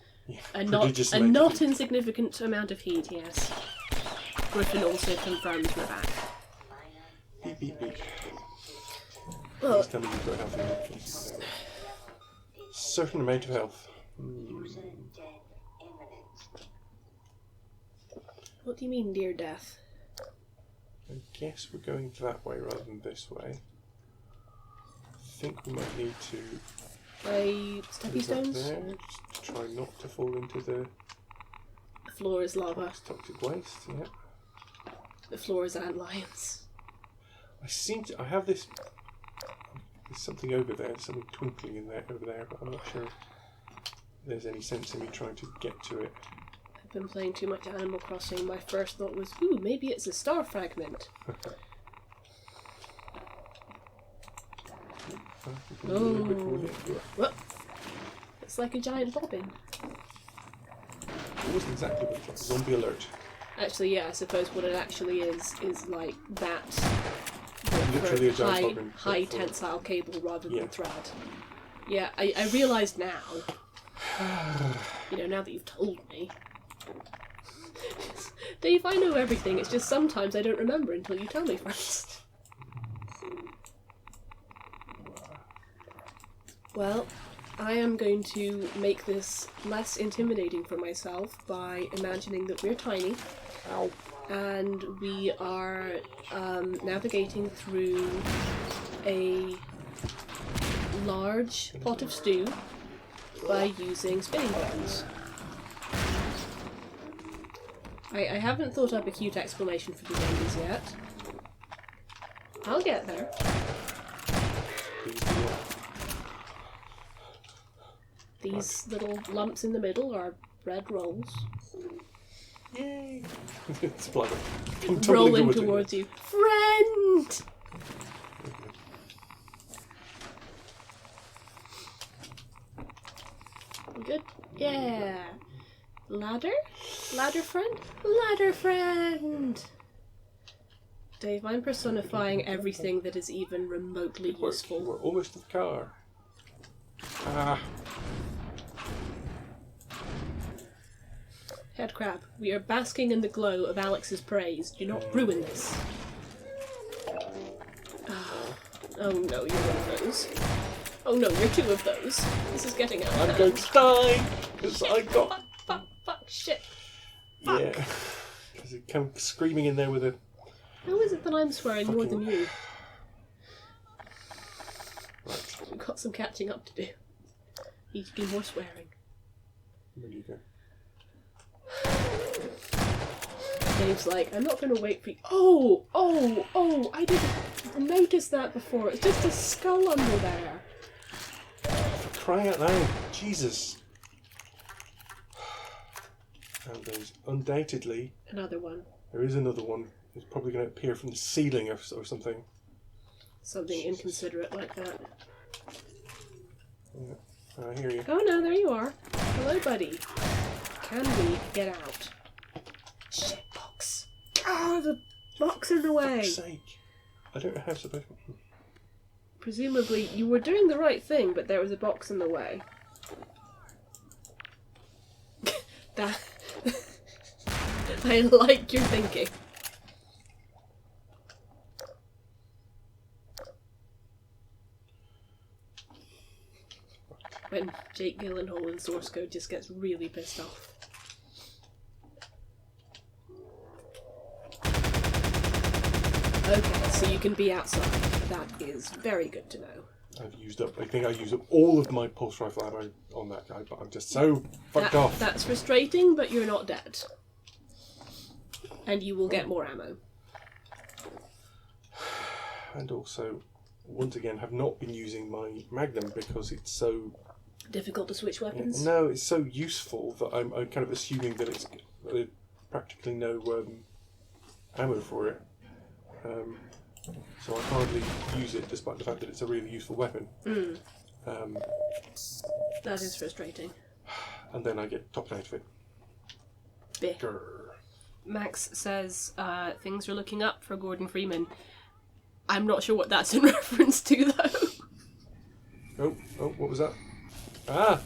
a not insignificant amount of heat, yes. Griffin also confirms we're back. Beep, beep, beep. Well, Please tell me you've got health. Certain amount of health. what do you mean, near death? I guess we're going that way rather than this way. I think we might need to Steppy move up stones? there, just to try not to fall into the The floor is lava. toxic waste. Yeah. The floor is antlions. I have this. There's something over there, something twinkling in there over there, but I'm not sure if there's any sense in me trying to get to it. I've been playing too much Animal Crossing. My first thought was, ooh, maybe it's a star fragment. What? It's like a giant bobbin. It wasn't exactly what it was. Zombie alert. Actually, yeah, I suppose what it actually is like that. Literally a giant high, bobbin. high tensile cable rather than Yeah. thread. Yeah, I realised now. Now that you've told me. Dave, I know everything. It's just sometimes I don't remember until you tell me first. Well, I am going to make this less intimidating for myself by imagining that we're tiny. Ow. And we are navigating through a large pot of stew by using spinning buttons. I haven't thought up a cute explanation for the zombies yet. I'll get there. These little lumps in the middle are bread rolls. Yay! It's blood. Rolling towards you. Friend! Good? Yeah. Ladder? Ladder friend? Ladder friend! Dave, I'm personifying everything that is even remotely Good work. useful. We're almost to the car. Ah. Headcrab, we are basking in the glow of Alyx's praise. Do not ruin this. Oh no, you're one of those. Oh no, you're two of those. This is getting out of hand. I'm going to die! Because I got... Fuck, shit. Yeah. Because it came screaming in there with a... How is it that I'm swearing more than you? Right. We've got some catching up to do. Need to do more swearing. Where do you go? Dave's like, I'm not going to wait for you. Oh, I didn't notice that before. It's just a skull under there. For crying out loud. Jesus. And there's undoubtedly... Another one. There is another one. It's probably going to appear from the ceiling or something. Something inconsiderate like that. Yeah. I hear you. Oh no, there you are. Hello, buddy. Can we get out? Shit box. Oh, the box in the way. For fuck's sake. I don't know how to... Presumably, you were doing the right thing, but there was a box in the way. That... I like your thinking. When Jake Gyllenhaal in source code just gets really pissed off. Okay, so you can be outside. That is very good to know. I think I used up all of my pulse rifle ammo on that guy, but I'm just so fucked off. That's frustrating, but you're not dead. And you will get more ammo. And also, once again, have not been using my Magnum because it's so... Difficult to switch weapons? No, it's so useful that I'm kind of assuming that it's practically no ammo for it. So I hardly use it despite the fact that it's a really useful weapon. That is frustrating. And then I get topped out of it. Bih. Grrr. Max says things are looking up for Gordon Freeman. I'm not sure what that's in reference to, though. Oh, what was that? Ah!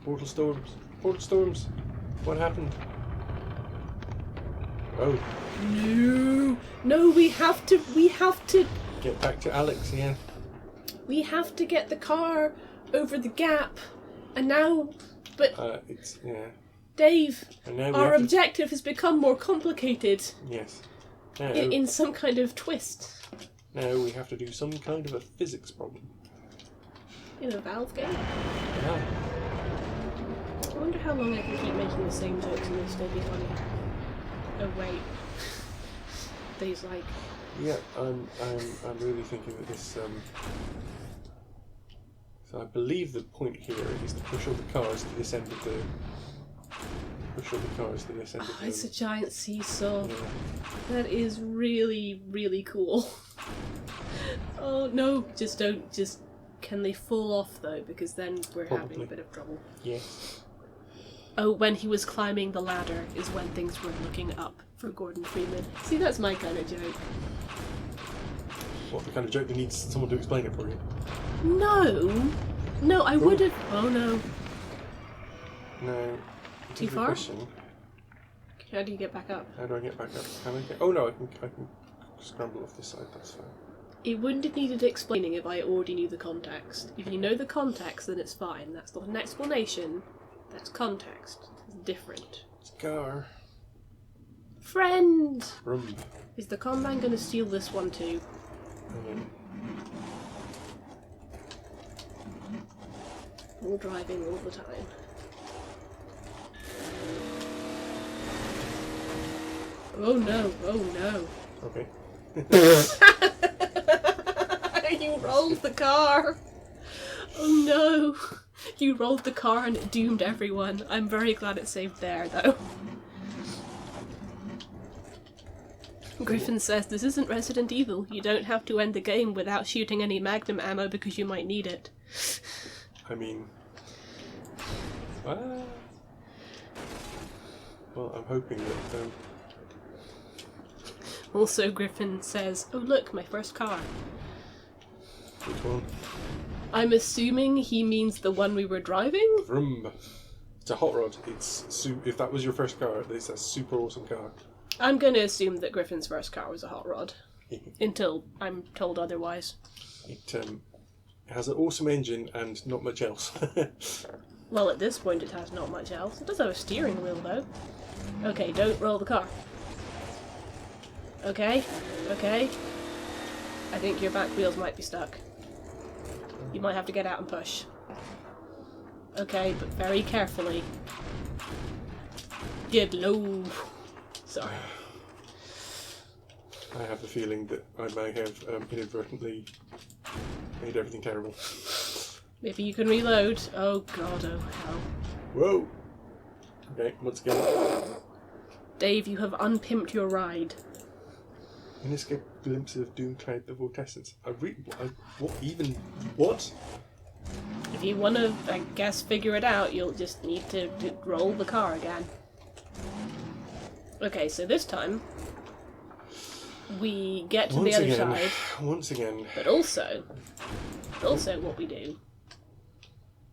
Portal storms. Portal storms. What happened? Oh. No, we have to Get back to Alyx, yeah. we have to get the car over the gap. And now, but It's, yeah. Dave, And now we our have to... objective has become more complicated Yes. Now, in some kind of twist. now we have to do some kind of a physics problem. In a Valve game? Yeah. I wonder how long I can keep making the same jokes and they'll still be funny. Oh wait. Dave's like, Yeah, I'm really thinking that this. So I believe the point here is to push all the cars to this end of the. Push all the cars to this end of the. it's a giant seesaw. Yeah. That is really, really cool. Oh no, just don't, just... Can they fall off though? Because then we're having Probably. a bit of trouble. Yes. Oh, when he was climbing the ladder is when things were looking up for Gordon Freeman. See, that's my kind of joke. What, the kind of joke that needs someone to explain it for you? No, I would have... Oh no. No. Too Good far? question. How do you get back up? How do I get back up? Can I get... Oh no, I can scramble off this side, that's fine. It wouldn't have needed explaining if I already knew the context. If you know the context, then it's fine. That's not an explanation. That's context. It's different. It's a car. Friend! Vroom. Is the conman gonna steal this one too? All driving all the time. Oh no, oh no. Okay. You rolled the car! Oh no! You rolled the car and it doomed everyone. I'm very glad it saved there, though. Griffin says, this isn't Resident Evil. You don't have to end the game without shooting any Magnum ammo because you might need it. I mean... Well, I'm hoping that... Also, Griffin says, oh look, my first car. Which one? I'm assuming he means the one we were driving? Vroom. It's a hot rod. If that was your first car, it's a super awesome car. I'm going to assume that Griffin's first car was a hot rod. Until I'm told otherwise. It has an awesome engine and not much else. Well, at this point it has not much else. It does have a steering wheel, though. Okay, don't roll the car. Okay. I think your back wheels might be stuck. You might have to get out and push. Okay, but very carefully. Get low. Sorry. I have the feeling that I may have inadvertently made everything terrible. Maybe you can reload. Oh god, oh hell. Whoa! Okay, once again. Dave, you have unpimped your ride. Inescapable glimpse of Doom Cloud the Vortessence. What? If you want to, I guess, figure it out, you'll just need to roll the car again. Okay, so this time we get to the other side. Once again. But also what we do.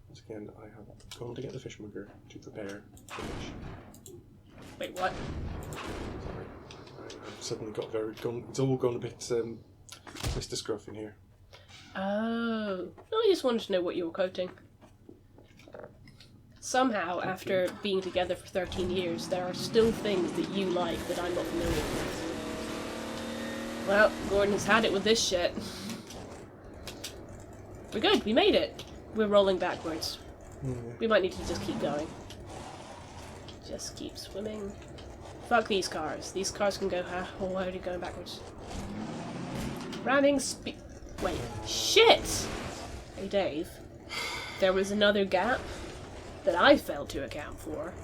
Once again, I have gone to get the fishmonger to prepare the fish. Wait, what? Sorry. I've suddenly got it's all gone a bit Mr. Scruff in here. Oh. I just wanted to know what you were quoting. Somehow, after being together for 13 years, there are still things that you like that I'm not familiar with. Well, Gordon's had it with this shit. We're good, we made it. We're rolling backwards. We might need to just keep going. Just keep swimming. Fuck these cars. These cars can go already going backwards. Ramming speed. Wait, shit! Hey Dave, there was another gap that I failed to account for.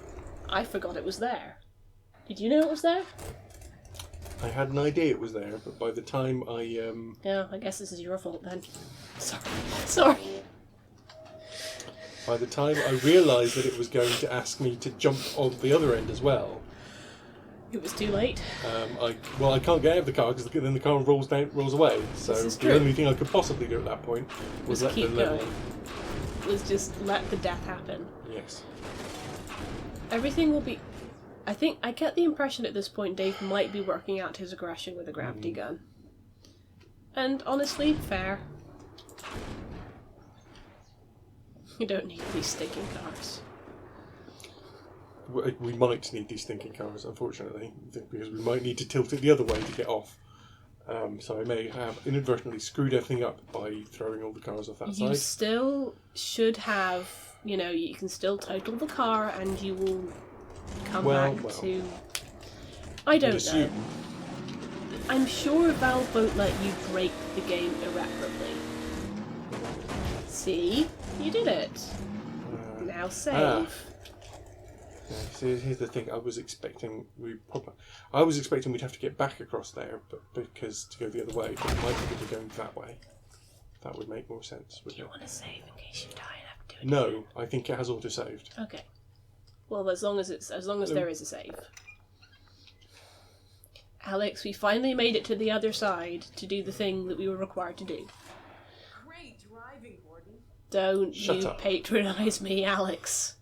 I forgot it was there. Did you know it was there? I had an idea it was there, but by the time I Yeah, I guess this is your fault then. Sorry. By the time I realised that it was going to ask me to jump on the other end as well, It was too late. I can't get out of the car because then the car rolls away. So This is the true. only thing I could possibly do at that point was let keep the level. going. Was just let the death happen. Yes. Everything will be... I get the impression at this point Dave might be working out his aggression with a gravity gun. And honestly, fair. You don't need these stinking cars. We might need these thinking cars, unfortunately, because we might need to tilt it the other way to get off. So I may have inadvertently screwed everything up by throwing all the cars off that You side. still should have, you can still total the car and you will come back to... I don't know. Assume. I'm sure Valve won't let you break the game irreparably. See? You did it. Now save. Yeah, see, here's the thing. I was expecting we'd have to get back across there, but because to go the other way, but it might be going that way. That would make more sense. Do you want to save in case you die and have to do it? No, I think it has auto-saved. Okay. Well, as long as there is a save. Alyx, we finally made it to the other side to do the thing that we were required to do. Great driving, Gordon. Don't Shut you up. patronise me, Alyx.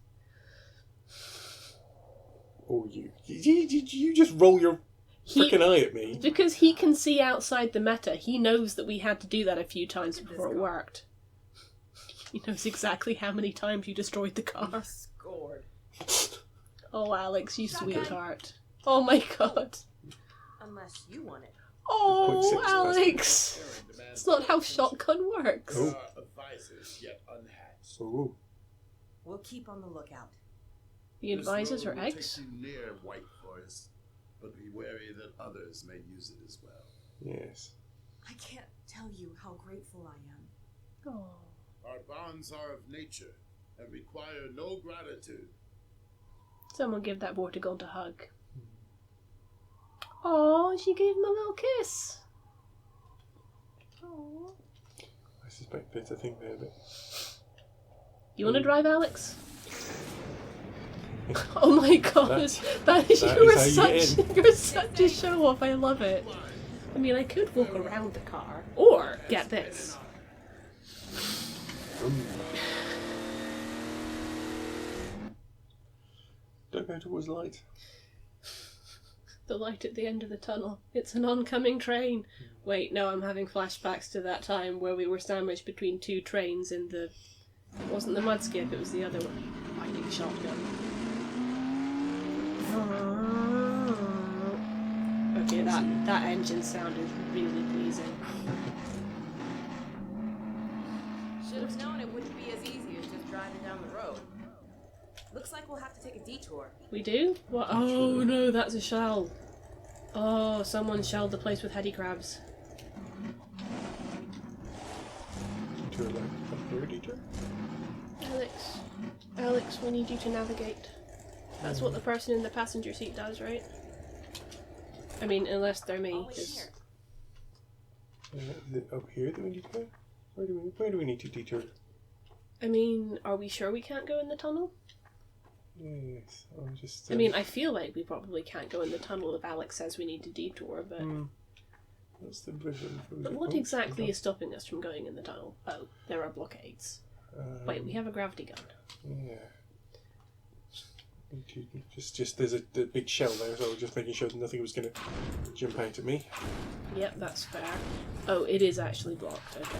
Or did you just roll your freaking eye at me? Because he can see outside the meta. He knows that we had to do that a few times before it worked. He knows exactly how many times you destroyed the car. Scored. Oh, Alyx, you Shotgun. sweetheart. Oh my god. Unless you want it. Oh, 0.6 Alyx. That's not how shotgun works. Oh. Advisors yet unhatched. Ooh. We'll keep on the lookout. The advisors This are road will eggs? take you near White Forest, but be wary that others may use it as well. Yes. I can't tell you how grateful I am. Oh. Our bonds are of nature and require no gratitude. Someone give that Vortigaunt a hug. Oh, she gave him a little kiss. Oh. I suspect there's a thing there that... You want to drive, Alyx? Oh my god, that is how you're such a show off. I love it. I mean, I could walk around the car, or get this. Don't go towards light. The light at the end of the tunnel. It's an oncoming train. Wait, no, I'm having flashbacks to that time where we were sandwiched between two trains in the... It wasn't the mud skip, it was the other one. Lightning shotgun. Okay, that engine sound is really pleasing. Should have known it wouldn't be as easy as just driving down the road. Looks like we'll have to take a detour. We do? What? Oh no, that's a shell. Oh, someone shelled the place with heady crabs. Detour left. Here, detour. Alyx, we need you to navigate. That's what the person in the passenger seat does, right? I mean, unless they're me. All in 'Cause- here. Is it up here that we need to go? Where do we need to detour? I mean, are we sure we can't go in the tunnel? Yes, I'm just... I mean, I feel like we probably can't go in the tunnel if Alyx says we need to detour, but... What's the vision? But what exactly is stopping us from going in the tunnel? Oh, there are blockades. Wait, we have a gravity gun. Yeah. Just there's a big shell there, so I was just making sure that nothing was going to jump out at me. Yep, that's fair. Oh, it is actually blocked, okay.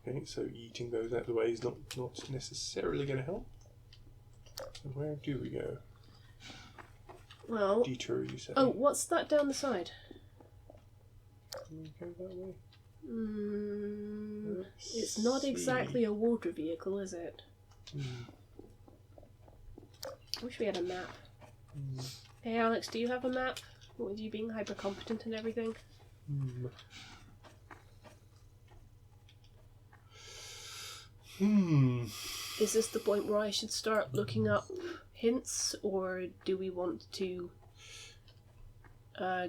Okay, so eating those out of the way is not necessarily going to help. So where do we go? Well... Detour, you say? Oh, what's that down the side? Can we go that way? It's not exactly a water vehicle, is it? I wish we had a map. Hey Alyx, do you have a map? With you being hyper competent and everything? Is this the point where I should start looking up hints, or do we want to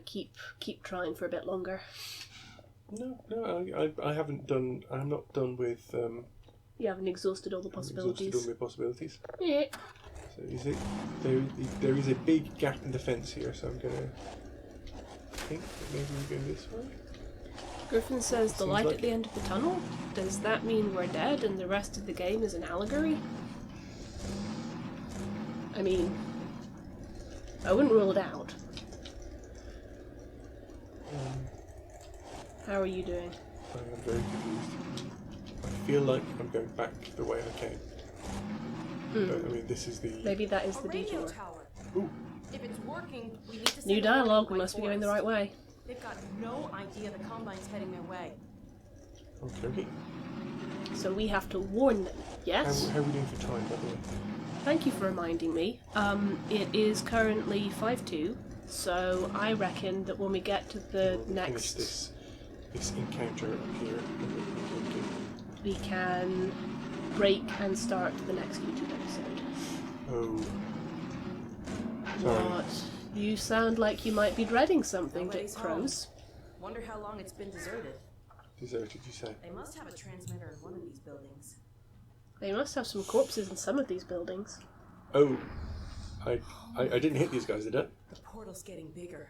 keep trying for a bit longer? No, I haven't done. I'm not done with. You haven't exhausted all the possibilities. Exhausted all the possibilities. Yeah. So is it? There is a big gap in the fence here, so I'm gonna think that maybe we go this way. Griffin says the Seems light like at the end of the tunnel. Does that mean we're dead and the rest of the game is an allegory? I mean, I wouldn't rule it out. How are you doing? I am very confused. I feel like I'm going back the way I came. But, I mean, this is the... Maybe that is the radio detour. tower. Ooh. If it's working, we need to send New a warning dialogue, to we White must be going the Forest. right way. They've got no idea the Combine's heading their way. Okay. So we have to warn them, yes? How are we doing for time, by the way? Thank you for reminding me. It is currently 5:02, so I reckon that when we get to the We'll next... finish this encounter up here. we can break and start the next YouTube episode. Oh. Sorry. What? You sound like you might be dreading something, Dick Nobody's home. Crows. Wonder how long it's been deserted. Deserted, you say? They must have a transmitter in one of these buildings. They must have some corpses in some of these buildings. Oh. I didn't hit these guys, did I? The portal's getting bigger.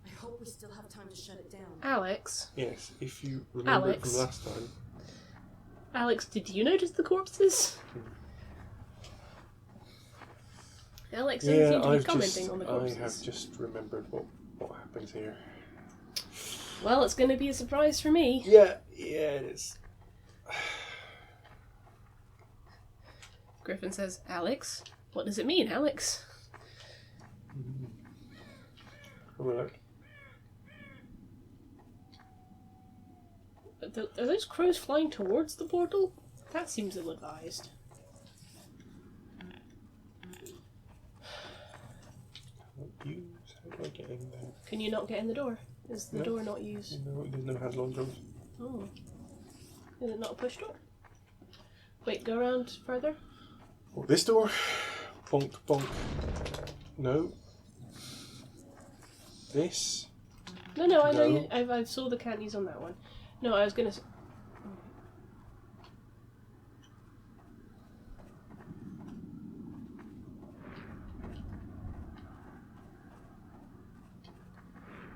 I hope we still have time to shut it down. Alyx? Yes, if you remember it Alyx? from last time. Alyx, did you notice the corpses? Alyx doesn't seem to be commenting on the corpses. I have just remembered what happens here. Well, it's going to be a surprise for me. Yeah, it is. Griffin says, Alyx? What does it mean, Alyx? Have a look. Are those crows flying towards the portal? That seems ill-advised. How do I get in there? Can you not get in the door? Is the door not used? No, there's no handle on doors. Oh. Is it not a push door? Wait, go around further. Oh, this door? Bonk, bonk. No. This? No, I know No. you. I saw the candies on that one. No, I was gonna.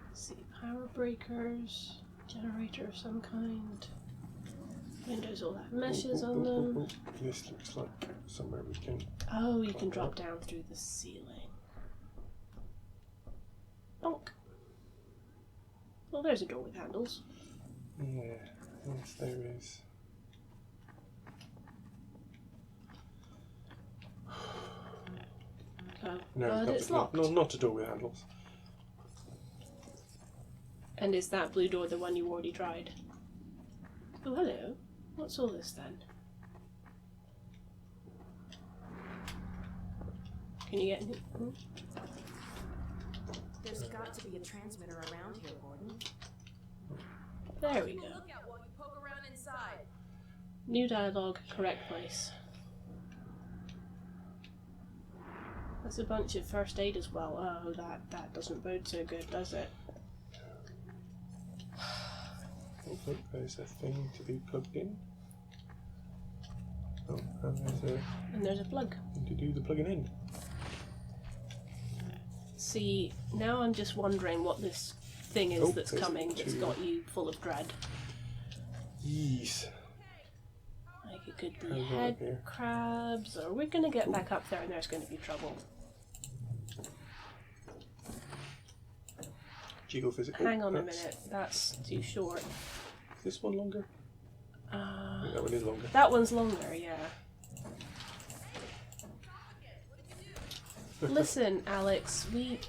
Let's see, power breakers, generator of some kind. Windows all have meshes on them. Oh. This looks like somewhere we can... Oh, you can drop down through the ceiling. Bonk. Well, there's a door with handles. Yeah, yes, there is. Oh, No, but it's locked. not a door with handles. And is that blue door the one you already tried? Oh, hello. What's all this then? Can you get in? There's got to be a transmitter around here, Gordon. There we Keep a go. lookout while you poke around inside. New dialogue, correct place. That's a bunch of first aid as well. Oh, that doesn't bode so good, does it? Oh, look, there's a thing to be plugged in. And there's a plug. to do the plugging in. See, now I'm just wondering what this thing is that's there's coming that's two. got you full of dread. Yes. Like it could be How's that head up here? crabs, or we're gonna get back up there and there's gonna be trouble. Geophysical. Hang on a That's- minute, that's too short. Is this one longer? I think that one is longer. That one's longer, yeah. Listen, Alyx, we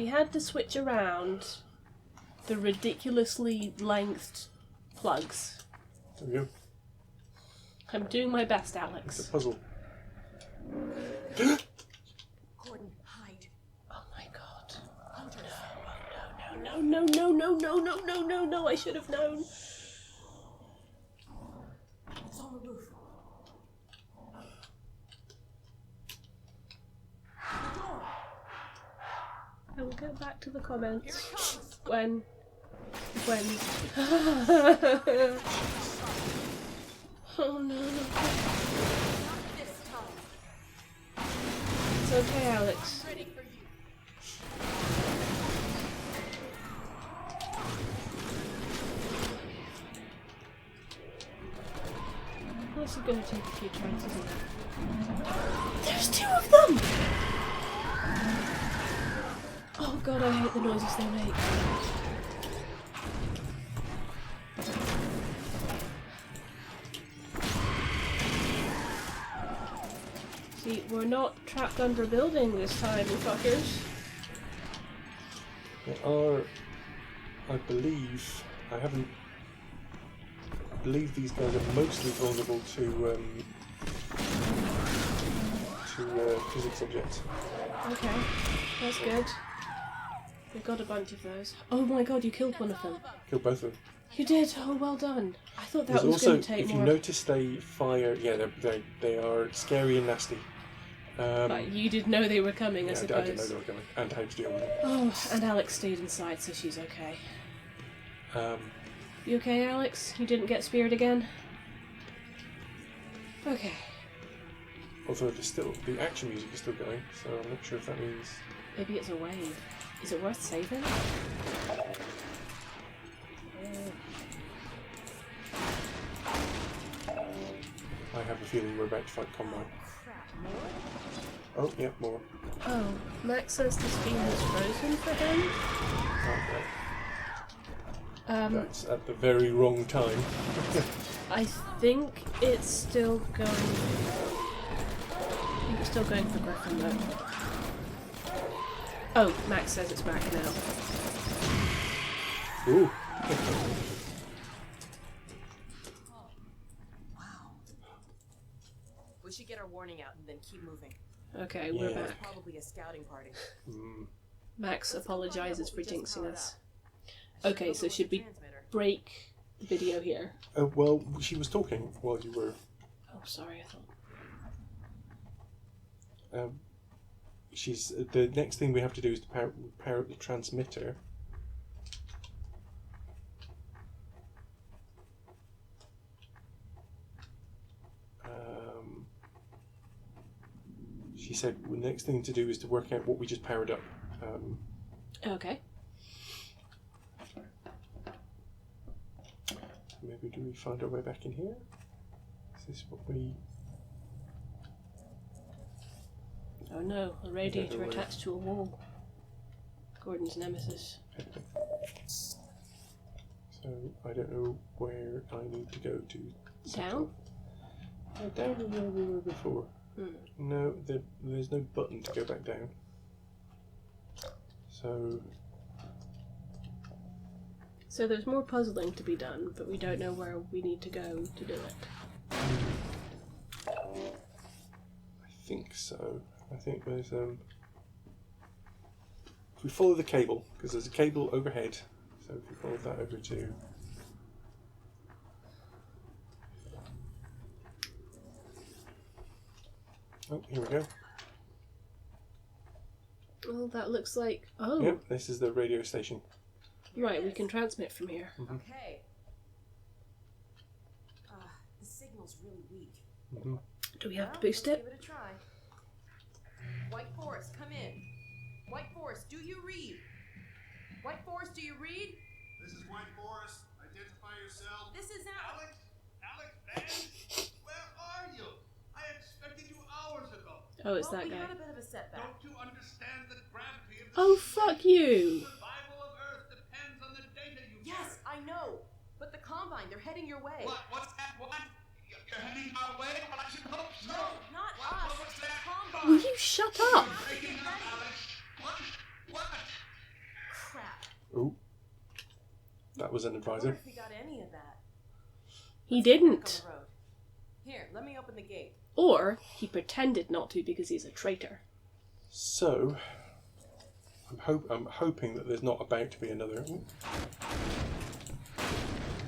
had to switch around the ridiculously lengthed plugs. There we go. I'm doing my best, It's a Alyx. puzzle. Gordon, hide. Oh my god. No, I should have known. It's on the roof. I will get back to the Here comments it comes. when. Oh no. Not this time. It's okay, Alyx. Ready for you. This is gonna take a few tries, isn't it? There's two of them! Oh god, I hate the noises they make. See, we're not trapped under a building this time, you fuckers. There are, I believe, I believe these guys are mostly vulnerable to physics objects. Okay, that's good. We've got a bunch of those. Oh my god, you killed one of them. Kill both of them. You did? Oh, well done. I thought that There's was also, going to take if you more. notice, they fire. Yeah, they are scary and nasty. But you did know they were coming, I Yeah, I suppose. didn't know they were coming, and how to deal with them. Oh, and Alyx stayed inside, so she's okay. You okay, Alyx? You didn't get speared again? Okay. Although the action music is still going, so I'm not sure if that means. Maybe it's a wave. Is it worth saving? I have a feeling we're about to fight combat. Crap, more? Oh, yeah, more. Oh, Max says the screen is frozen for him. Okay. That's at the very wrong time. I think it's still going. I think it's still going for Griffin though. Oh, Max says it's back now. Ooh. Wow. We should get our warning out and then keep moving. Okay, we're Yeah. back. Probably a scouting party. Max apologizes for jinxing us. I should Okay, go so with should the we transmitter. break the video here? Well, she was talking while you were. Oh, sorry, I thought. She's the next thing we have to do is to power up the transmitter. She said the next thing to do is to work out what we just powered up. Okay. Maybe do we find our way back in here? Is this what we? Oh no, a radiator way. attached to a wall. Gordon's nemesis. So I don't know where I need to go to. Down? Down to where we were before. No, there's no button to go back down. So there's more puzzling to be done, but we don't know where we need to go to do it. I think so. I think there's if we follow the cable, because there's a cable overhead. So if we follow that over to. Oh, here we go. Well, that looks like... Oh, Yep, this is the radio station. right, we can transmit from here. Okay. signal's really weak. Mm-hmm. Do we have to Well, boost let's it? give it a try. White Forest, come in. White Forest, do you read? White Forest, do you read? This is White Forest. Identify yourself. This is Alex? Alex, man? Where are you? I expected you hours ago. Oh, it's well, that we guy. had a bit of a setback. Don't you understand the gravity of the Oh, situation? fuck you! The survival of Earth depends on the data you Yes, I know. But the Combine, they're heading your way. What? What's that? What? You're heading our way? Well, I should hope so. No, not What? us. What's that? Combine. Will you shut up? Breaking up, Alex. What? What? Crap. Ooh. That was an I wonder advisor. if we got any of that. He Let's get back didn't. on the road. Here, let me open the gate. Or he pretended not to because he's a traitor. So, I'm hoping that there's not about to be another.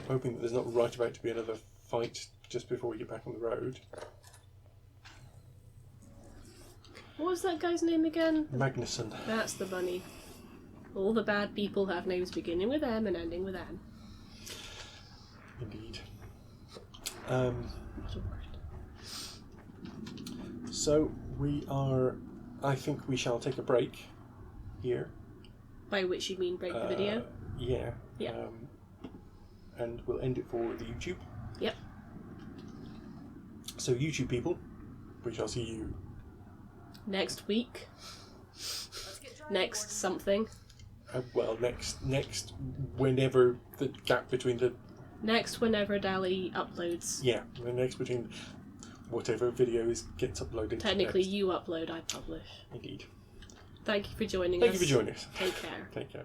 Hoping that there's not right about to be another fight just before we get back on the road. What was that guy's name again? Magnuson. That's the bunny. All the bad people have names beginning with M and ending with N. Indeed. What a word. So we are. I think we shall take a break here. By which you mean break the video? Yeah. Yeah. And we'll end it for the YouTube. Yep. So YouTube people, we shall see you Next week. Let's get driving, Next Gordon. well something. next whenever the gap between the Next whenever Dali uploads. the next between whatever video gets uploaded. Technically next. you upload, I publish. Indeed. Thank you for joining us. Thank you for joining us. Take care. Take care.